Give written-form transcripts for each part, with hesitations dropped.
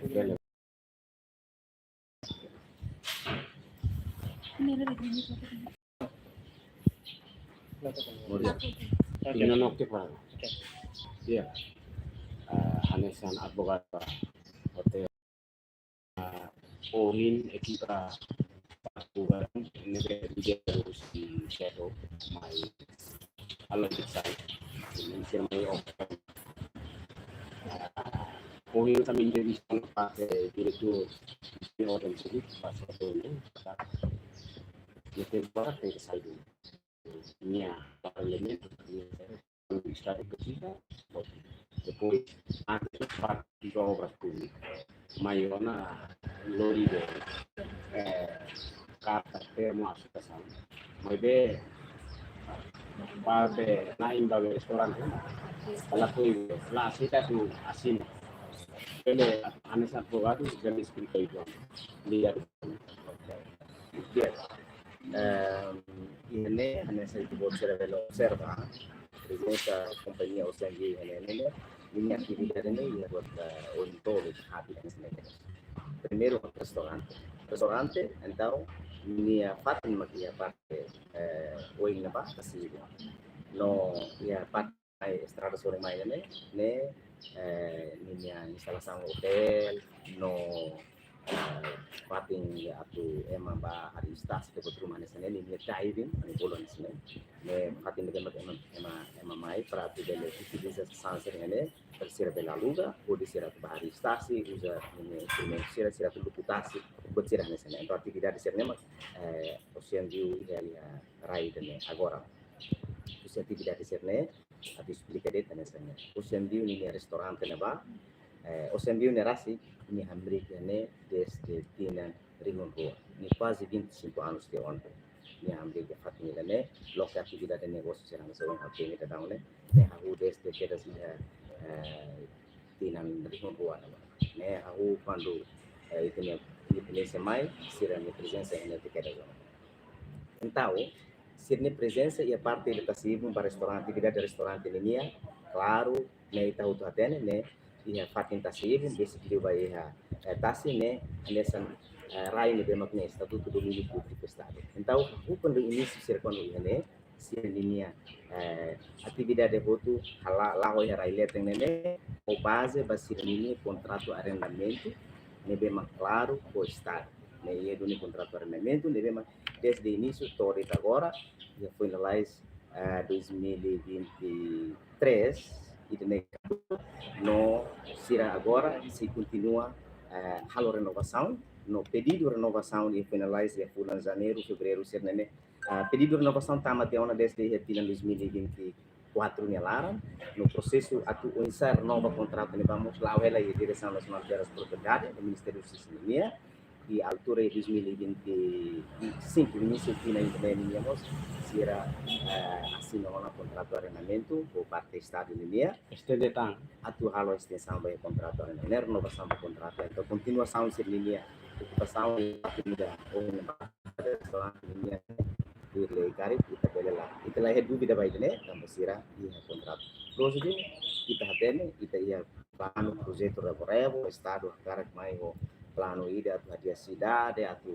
Bele. Moria. Ino nokte pa. Iya. Hanesan advogado. Hotel. Ohin ekipa bukan negara dia harus di shadow my allergic side. Ini mai open. Ohin kami jadi pakai direktur di orang sini pas itu itu pakai side. Ini parlemen está precisa depois antes parte de obras públicas maior na lori de carta termo associação mas de parte na imbaga restaurante ela foi lá cita tu assim ele anes advogado já me explicou isso lihat ini hanya saya buat observa presença companhia Oceangui ini atividade ini buat untuk happy primeiro restaurante então minha parte maquia parte oi na parte assim no minha parte estrada sobre mais né minha instalação hotel no pating atu emang ba aristas ke betul mana sana ni diving ni bolon sana ne pating emang mai para tu dele utiliza sanser ne terceira pela luga ou de ser ba aristas usa ni ser tu luputasi buat ser ne sana então atividade ser ne Ocean View ya rai ne agora usa atividade ser ne ati explica de ne sana Ocean View ni restaurante ne ba Ocean View ne rasi ini Amerika ne desde Tina Ringon Rua. Ini quase 25 anos de ontem. Ini Amerika fatini ne local atividade de negócio será na sua capinha da down ne hahu desde que das Tina Ringon Rua ne hahu quando itu ne semai será minha presença na etiqueta zona. Então, ser minha presença e a parte de passivo para restaurante, atividade de restaurante linha, claro, ne tahu tu atene ne ia fatin tasib decidiu vai tasi né nessa raio de makne estatuto do domínio público estado então quando início ser quando né se linha atividade de voto lá o raio letra né o base basir linha contrato arrendamento né bem claro o estado né e do contrato arrendamento né bem desde o início até agora já foi finalizado 2023 e no será agora se continua a renovação no pedido de renovação e finaliza em janeiro, fevereiro, serene pedido de renovação está até desde 2024 no processo atu iniciar novo contrato ne vamos lá ela e direção nacional das propriedades do Ministério da Cidadania e a altura de 2025 início de ano será assinado um contrato de arrendamento por parte do Estado de Linha. Este detalhe, atual a extensão do contrato de arrendamento, renovação do contrato, então continuação de linha, ocupação de atividade ou linha de legal e tabela lá. Itu lah dúvida vai né, então será e contrato. Terus kita hatene kita ia plano projeto revo Estado cara mais o plano ida a cidade atau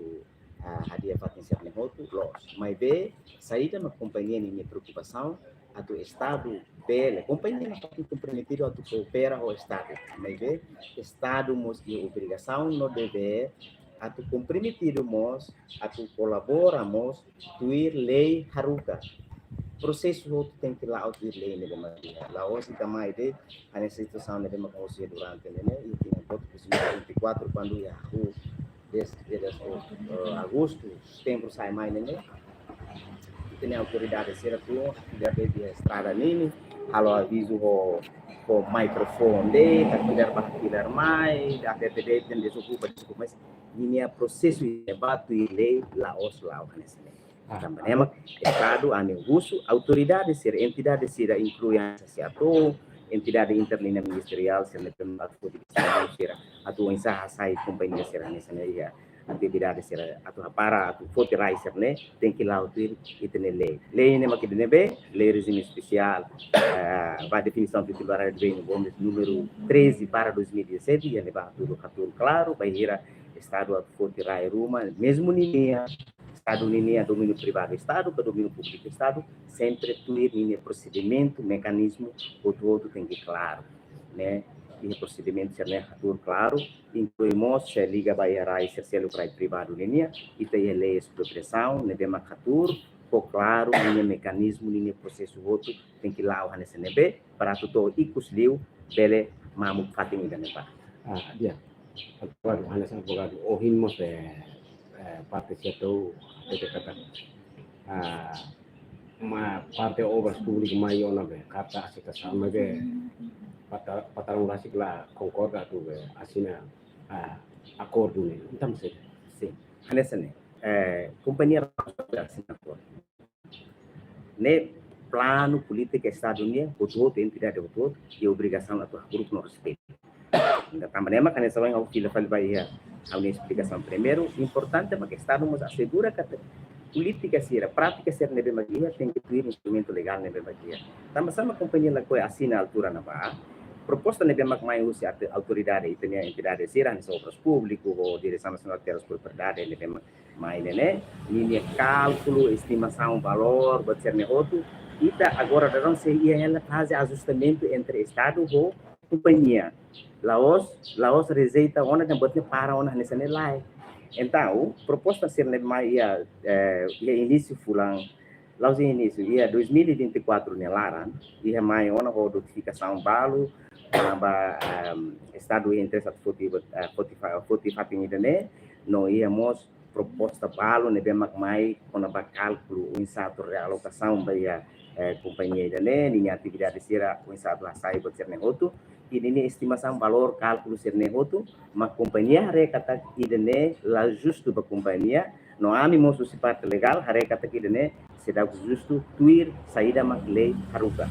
hadiah potensial negoto los mas be saída na companhia minha preocupação atau estado bele companhia não pode comprometido atau coopera o estado mas be estado mos de obrigação no deve atau comprometido mos atau colaboramos tuir lei haruka processo outro tem que lá autir lei ne lá hoje também de a instituição ne democracia durante ne e tem outro 2024 quando ia desde agosto, setembro sai mais né? Tem a autoridade ser tu, deve ter estrada nele, halo aviso o microfone de, tá cuidar para cuidar mais, da TPD tem desocupa, mas ini é processo de debate e lei lá os lá nesse também é estado a negócio, autoridade ser entidade ser inclui a associação entidade interna ministerial ser lembrado de ser atuam sah sai companhia ser nessa área atividade ser atu para atu foto riser né tem que lá o e tem lei né mas que deve lei regime especial vai definição titular de bem no número 13 para 2017 e levar tudo claro vai ir estado a foto rai ruma mesmo linha estado linha domínio privado estado para domínio público estado sempre tudo linha procedimento mecanismo o todo tem que claro né e procedimento ser né tudo claro incluímos se liga vai a ser para privado linha e tem lei expropriação né bem macatur claro linha mecanismo linha processo outro tem que lá o nesse nebe para tudo icus liu bele mamu fating dan pa dia agora o nesse advogado o hinmos parte certo kata uma parte obras públicas maior na kata asita sama be patarong lasik la concorda tu assina acordo ne então sim nesse né companhia assina acordo ne plano política Estado Unido o todo entidade o todo e obrigação a tua grupo no respeito ainda também mas canessa vai ao filho vai a uma explicação primeiro importante mas que Estado nos assegura que política ser prática ser nebe magia tem que ter instrumento legal nebe magia também sama companhia lá que assina a altura na ba proposta nebe mais usa autoridade e tem entidade ser as obras públicas ou direção nacional de terras propriedade nebe mais né linha cálculo estimação valor pode ser outro e agora não seria ela fazer ajustamento entre Estado ou companhia Laos receita ona dan botne para ona nesse lá então proposta ser mais ia início fulang Laos início ia 2024 nelaran ia mai ona ho notificação balo namba Estado entre essa foti fating idane no ia mos proposta balo ne bem mais ona ba cálculo o insato realocação baia companhia idane linha atividade sira o insato lá sai pode ser outro ini estimação valor cálculo ser negoto mas companhia recata idene la justo ba companhia no animo su parte legal recata idene se dá justo tuir saída mak lei haruka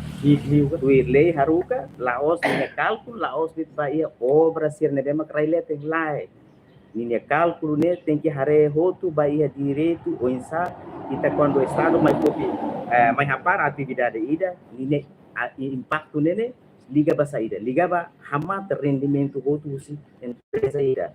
tuir lei haruka laos ne cálculo laos bit baia obra ser ne mak railete lai linha cálculo né tem que hare roto baia direito o insa ita quando o estado mais copy mais rapar atividade ida linha impacto nele liga ba saída liga ba hamat rendimento outro se empresa ida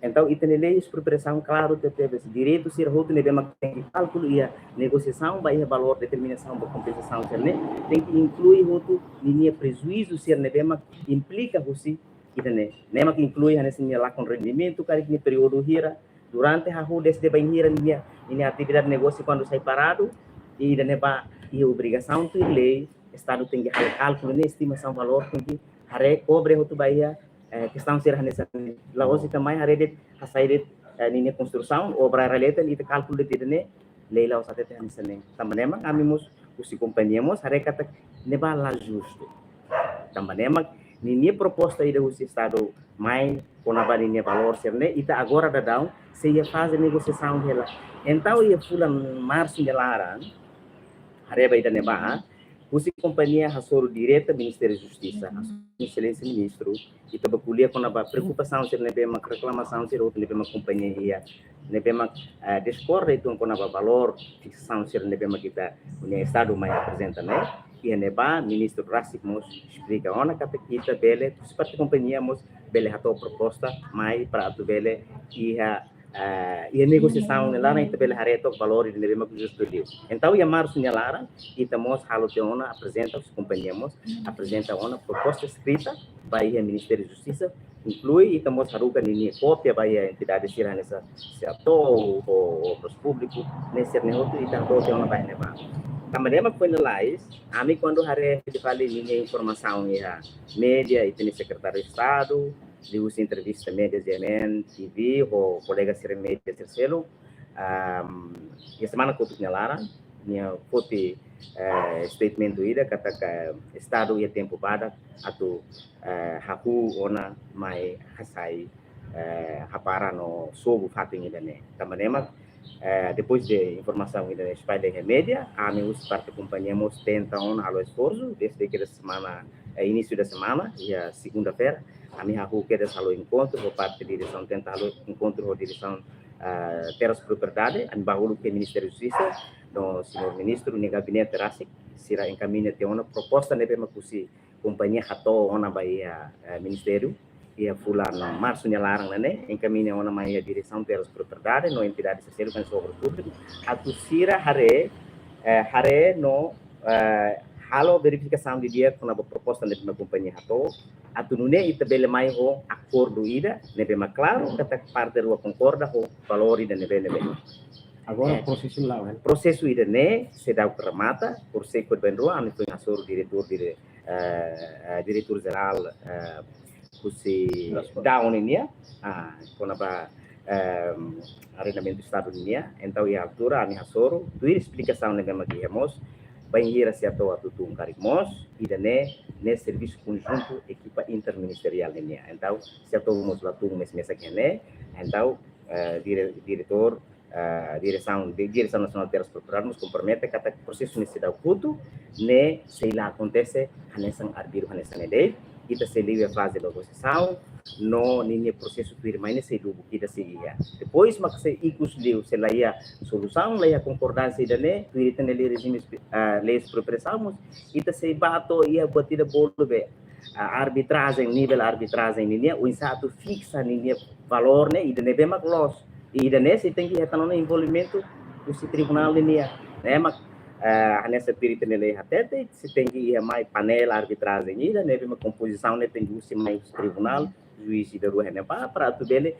então itene lei expropriação claro teve direito ser outro nebe mak tem cálculo ia negociação vai valor determinação da compensação né tem que incluir outro linha prejuízo ser nebe mak implica você itene nema que inclui nesse lá com rendimento cara que período hira durante a rua desse bem hira linha atividade negócio quando sai parado e itene ba e obrigação de lei Estado tem que cálculo né estimação valor tem que hare cobre outro baia questão ser nessa lá hoje também hare de a sair linha construção obra relata e cálculo de né leila os até nessa né também mas amigos os companhiamos hare kata neba lá justo também mas linha proposta aí do Estado mais com a linha valor ser né e agora da down se ia fazer negociação dela então ia fulan março de lara hare vai da neba Usi companhia hasoro direta Ministério da Justiça, excelência ministro, e também colher com a preocupação se não é uma reclamação se outra não é uma companhia não é uma discorda então com a valor fixação se não é uma kita o estado mais apresenta né e a neba ministro Rassimos explica ona kata kita bele seperti companhia mos bele hato proposta mais para tu bele e a negociação lá na tabela hareto valor de lema que justo deu então ia março nela e estamos halo de ona apresenta os companhiamos apresenta ona proposta escrita vai ao Ministério da Justiça inclui e estamos haruga linha cópia vai a entidade sira nessa setor ou os públicos nesse negócio e tanto de ona vai levar também foi no lais a mim quando hare de fala linha informação ia média e tem secretário de Estado de usa entrevista média CNN, TV, ou colega ser média terceiro. E semana que eu tinha lá, minha foto statement ida kata que Estado ia tempo pada atau haku ona mai hasai hapara no sobo fato ida né. Também depois de informação ida espalha em média, a minha parte companhia mos tenta halo esforço desde que semana início da semana e a segunda-feira a minha rua quer salão encontro por parte da direção tenta encontro com direção terras propriedade, an bahulu que Ministério da Justiça, no senhor ministro, no gabinete RASIC, será encaminha de uma proposta nebe makusi companhia hato ona bahia ministério e a fulano março nyalarang né encaminha ona maia direção terras propriedade no entidade social kan sobre público atu sira hare no halo verificação de dia com a proposta nebe companhia hato atu nune itabele mai ho acordo ida nebe claro kata parte rua concorda ho valor ida nebe agora processo lá processo ida ne se dá o remata por ser que ben rua ami foi assessor diretor geral kusi down ini kona ba arrendamento do estado niya então e a altura ami assessor tu explicação nega magihemos bem ir se ato atutum carigmos ida ne serviço conjunto equipa interministerial niya então se ato mos latung mes aqui então diretor direção nacional de terras propriedades nos compromete que o processo nesse dá culto ne se lá acontece hanesan arbiro hanesan ede kita se livre fase da negociação no ninho processo firma nesse lugar kita seguia depois mas se ikus liu se lá ia solução lá ia concordância da ne tu irita nele regime leis propressamos kita se bato ia batida bolo be arbitragem nível arbitragem ninho o insato fixa ninho valor ne e de nebe mak los e nesse tem que estar no envolvimento do tribunal linear né mas nessa perita nele até se tem que ir mais panela arbitragem ainda né uma composição né tem que ser mais tribunal juiz da rua né para tu dele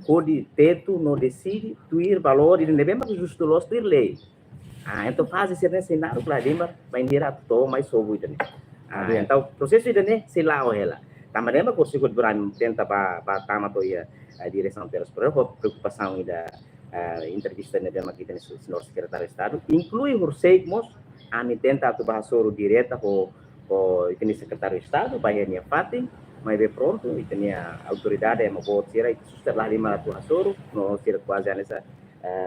code teto não decide tu ir valor e nebe mas justo los tu ir lei então faz esse cenário para dimar vai direto to mais sobre né então processo ainda né se lá ou ela também mas curso que durante tenta para tama to ia a direção delas por preocupação da entrevista na dema aqui no senhor secretário de Estado inclui o seigmos a me tenta tu bahasoro direta o tem secretário de Estado vai a fatin mas bem pronto e tem a autoridade é uma boa tira e suster lá lima tu hasoro no tira quase nessa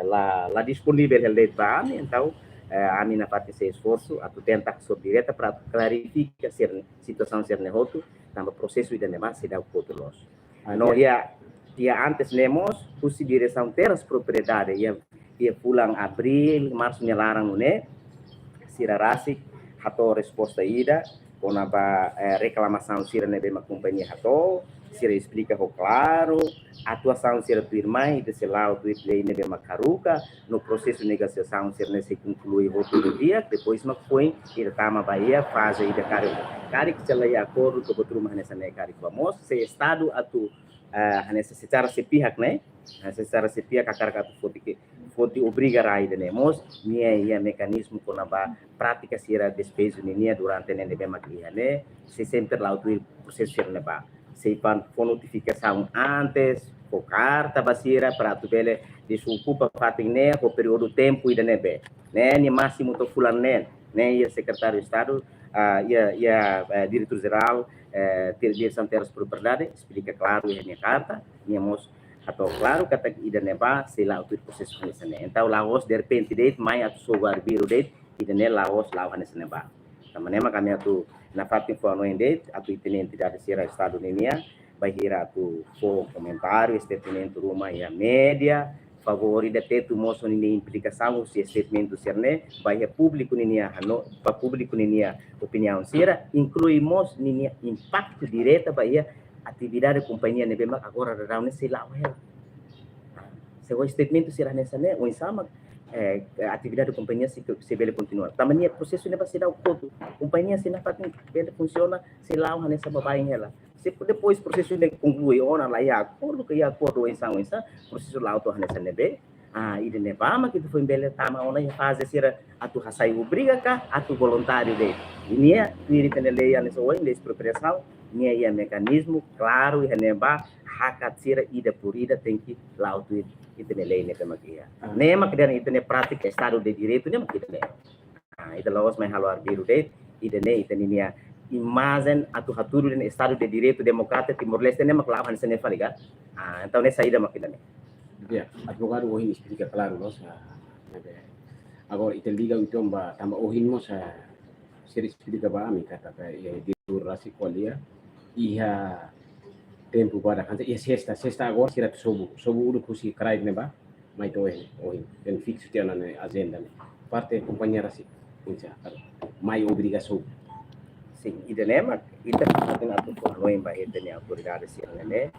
lá disponível ele para mim então a minha parte se esforço a tu tenta sobre direta para clarificar se situação ser nehoto também processo de nema se dá o outro los no dia antes nemos kusi direção terras propriedade ia pulang abril março nyalarang né sirarasi hato resposta ida kona ba reclamação sira nebe uma companhia hato sira explica claro atuação sira firmai desse lado do play nebe uma caruca no processo de negociação sira nesse conclui outro dia depois mas foi ir tama bahia fase ida cari que se acordo que botou uma nessa né cari vamos se estado atu nessa secara sepihak né secara sepihak akar katu foti obriga raida né mos ia mecanismo com a prática sira despesa ninia durante né bem maquia né se sempre lá o processo sira né ba se pan notificação antes o carta basira para tu bele desocupa fating né o período tempo ida né be né ni máximo to fulan né ia secretário de Estado ia diretor geral direção terras propriedade explica claro a minha carta tínhamos atau claro kata ida neba se lá o processo nessa né então lá os de repente date mai atu so arbiro date ida né lá os lá nessa neba também kami atu na parte informal date atu entidade sira estado ninia bahira atu for comentário statement rumah ya media favorida teto moço nem implicação se statement serne vai público ninia no para público ninia opinião sira incluímos ninia impacto direto vai atividade da companhia nebe mak agora rarau nesse lá se o statement sira nessa né o insama atividade da companhia se bele continua também processo neba se dá o todo companhia se na parte bele funciona se lá nessa babai ela se depois processo de conclui ona lá ia acordo que ia acordo insama processo lá auto nessa nebe ide neba mas que foi bele tama ona ia fazer sira atu hasai obriga ka atu voluntário de ini ya tu tem lei nessa oi lei expropriação ia mecanismo claro e neba hak sira ida por ida tem que lá auto itu lei ne pemakia nema kedan itu ne prática estado de direito ne makita ne itu lawas mai halo arbiro de ida ne itu ninia imagem atu haturu ne estado de direito democrata Timor Leste ne maklawan sene faliga então ne saída makita ne dia advogado ohin explica claro nós agora itu liga então ba tamba ohin mo sa seri explica ba ami kata ya di durasi qualia ia tempo para cantar e sexta agora será sobu udah kusi krai ne ba mai to ohin ben fixo te na agenda ne parte companhia rasi unsa mai obrigação. Sim, e de nema ita tem a tu por noem ba ete ne autoridade sirene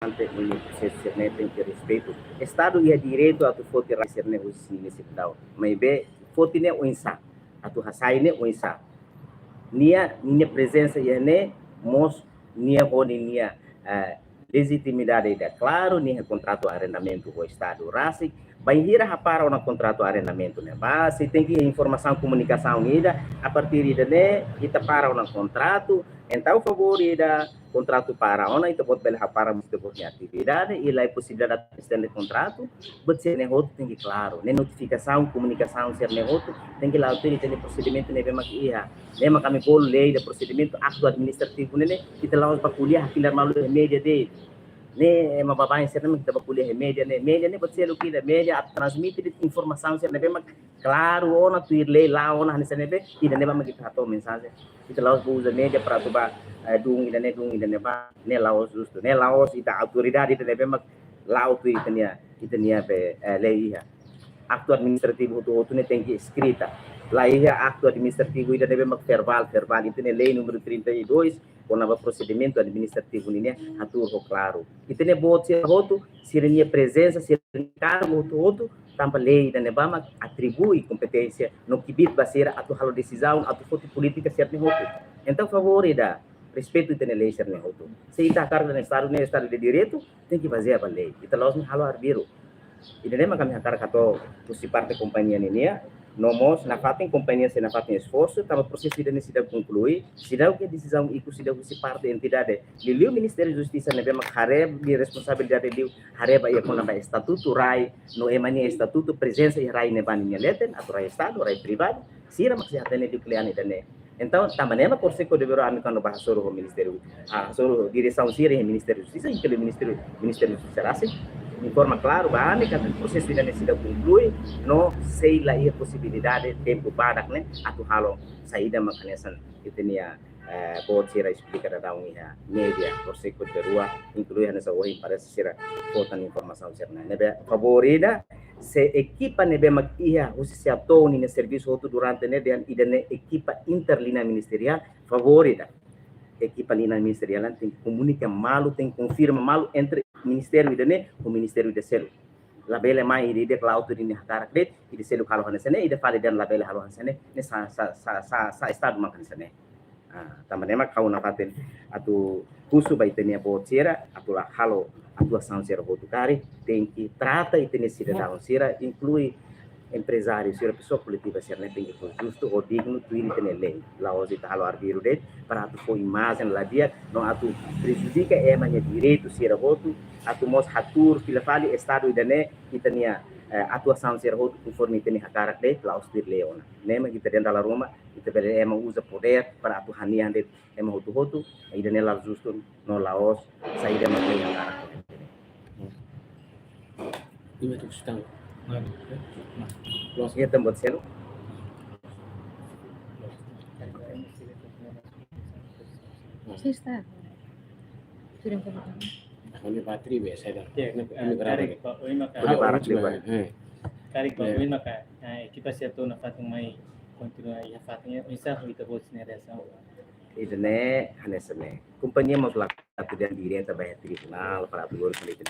ante o processo sirene tem que respeito estado e direito a tu fote sirene o necessidade mas be fote ne o insa a tu hasai ne o insa nia presença e ne mos nia oni nia legitimidade da claro nia contrato arrendamento com o estado rasi vai vir a para um contrato arrendamento né mas se tem que informação comunicação ida a partir de né ita para um contrato então favor ida contrato para ona ita pode bela para muito boa atividade e lá é possível da estender contrato but se negócio tem que claro né notificação comunicação ser negócio tem que lá ter tem procedimento né bem maquia né kami pol lei de procedimento ato administrativo né ita lá os baculia aquilo malu média de né mababain ser nem kita bakuliah media né pode ser o que da media transmitir informação ser nebe mas claro ona tu ir lei lá ona nesse nebe e da neba kita ato mensagem kita laos usa media para tu ba dung ida ne ba ne laos justo ne laos ita autoridade ida nebe mas lao tu ita nia be lei acto administrativo tu ne tem que escrita lá acto administrativo ida nebe mas verbal itu ne lei número 32 quando procedimento administrativo né atur claro e tem bot se roto se presença se cargo outro tampa lei da nebama atribui competência no que bit baseira a tua decisão a tua foto política certo roto então favorida respeito tem lei certo roto se está cargo no estado de direito tem que fazer a lei então nós não halo arbiro e daí mas kami hakar kato tu parte companhia nenia nomos na fatem companhia se na fatem esforço tava processo ainda necessita concluir se dá o que decisão iku se dá se parte entidade de o Ministério da Justiça nebe mak hareb de responsabilidade de hareba ia com na estatuto rai no emania estatuto presença e rai ne baninha leten atau rai estado rai privado sira mak se hatene de kliane dane então também é por ser que deverá amigo no bahasa o Ministério soro direção sira e Ministério da Justiça e que o Ministério da Justiça assim informa claro bahane que o processo ainda necessita concluir não sei lá a possibilidade tempo badak né atu halo saída mecanismo que tinha pode ser explicada da unha média por ser que derua incluir nessa hoje parece ser falta informação certa nebe favorida se equipa nebe makia o se atou no serviço outro durante né de equipa interlinha ministerial favorida equipa linha ministerial tem que comunicar malo tem que confirma malo entre Ministério ida o Ministério de Selo labele mai ide klautu ini hakar kredit ide selu kalau hanesane ide fale dan labele halo hanesane ne sa estado makan sane também mak kau na paten atu kusu bai tenia botira atu la halo atu ação ser rotucari tem que trata e tem cidadão sira inclui empresário sira pessoa coletiva ser tem que justo ou digno tu ele tem lei lá hoje tá halo arbiro de para atu foi imagem lá dia não atu prejudica manya direito sira rotu atu mos hatur fila fali estado idane itania atuação ser roto conforme tem hakar de lá os dir leona nema kita dentro da Roma kita bele usa poder para atu hanian de roto idane lá justo no laos saída makai hakar Ini tu setang. Los kita buat selo Está. Sudah kebetulan. Kami bateri biasa dah. Tarik Pak Oi maka tarik Pak Oi maka kita siatu na fatung mai continua ya fatungnya bisa kita buat seneração idane hanesane companhia mau lakukan dan diri yang terbaik tribunal para pegawai politik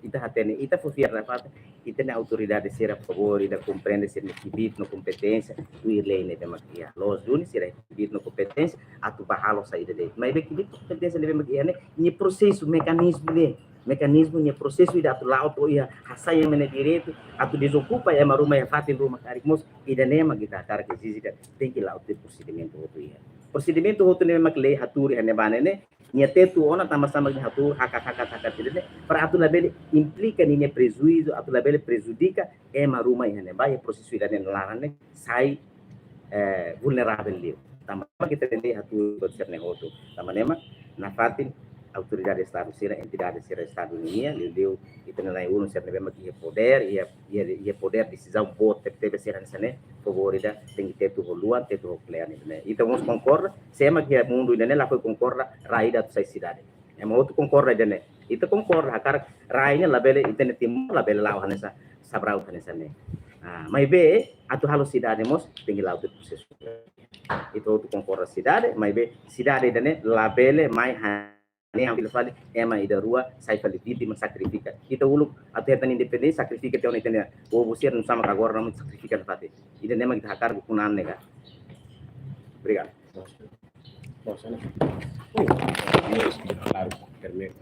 ita hatene ita fofiar na fata ita na autoridade sira favor ida compreende ser kibit no competência tu lei ne demakia los dunis sira kibit no competência atu bahalo saída de mas be kibit competência lebe makia ne ni processo mecanismo ni processo ida atu lao to ia hasaya mene direito atu desocupa ya maruma ya fatin rumah karikmos ida nema kita tar que existe tem que lá o procedimento outro ia procedimento outro ne maklei haturi ane banene nia tetu ona sama-sama ni hatur haka tidene para atu labele implica ni prejuízo atu labele prejudica maruma ane ba e processo ida ne larane sai vulnerável li também kita tende hatur ser ne outro também na fatin autoridade estado sira entidade sira estado unia leu itu nilai uno ser nebe maki poder ia poder decisão vote teve ser nesane favorida tem que ter tu luan ter tu clear né então vamos concorda sema que mundo ainda lá foi concorda raída da cidade é uma outro concorda ainda né Itu concorda hakar rainha labele itene timur labele lau hanesa sabrau hanesa ne. Mas be atu halu cidade mos tinggi lau tu proses. Itu tu concorda cidade, mas be cidade dane labele mai nem ambil fali ema ida rua sai fali vítima sacrifica kita uluk até tan independente sacrifica teu netene o busir no sama agora não sacrifica fati ida nema kita hakar kunan nega. Obrigado. Nossa, né? Claro, termino.